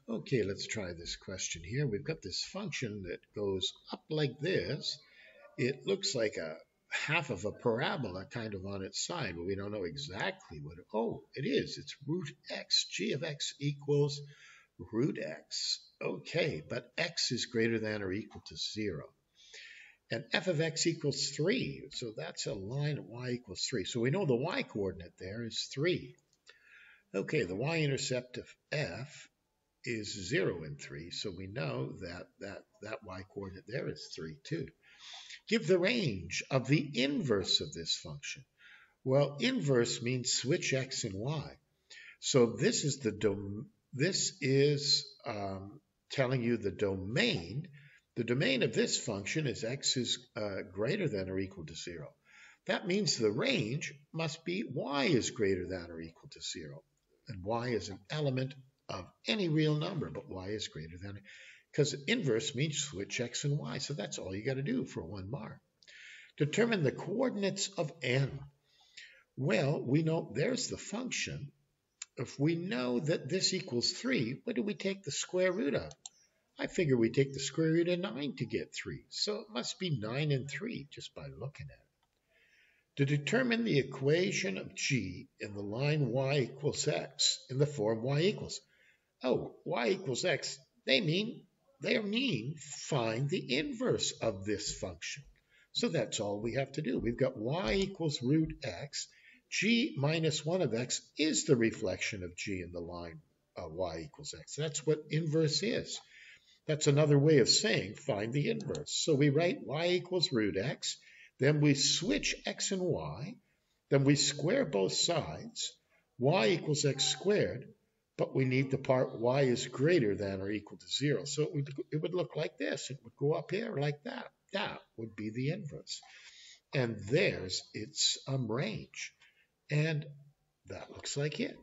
Okay, let's try this question here. We've got this function that goes up like this. It looks like a half of a parabola kind of on its side, but we don't know exactly what oh, it is. It's root x. G of x equals root x. Okay, but x is greater than or equal to 0. And f of x equals 3. So that's a line at y equals 3. So we know the y coordinate there is 3. Okay, the y-intercept of f is 0 and 3. So we know that y coordinate there is 3 too. Give the range of the inverse of this function. Well, inverse means switch x and y. So this is telling you the domain. The domain of this function is x is greater than or equal to 0. That means the range must be y is greater than or equal to 0. And y is an element of any real number, but y is greater than, because inverse means switch x and y. So that's all you got to do for 1 mark. Determine the coordinates of n. Well, we know there's the function. If we know that this equals 3, what do we take the square root of? I figure we take the square root of 9 to get 3. So it must be 9 and 3 just by looking at it. To determine the equation of g in the line y equals x in the form y equals. Oh, y equals x, they mean find the inverse of this function. So that's all we have to do. We've got y equals root x. G minus 1 of x is the reflection of g in the line y equals x. That's what inverse is. That's another way of saying find the inverse. So we write y equals root x, then we switch x and y, then we square both sides, y equals x squared, but we need the part y is greater than or equal to 0. So it would look like this. It would go up here like that. That would be the inverse. And there's its range. And that looks like it.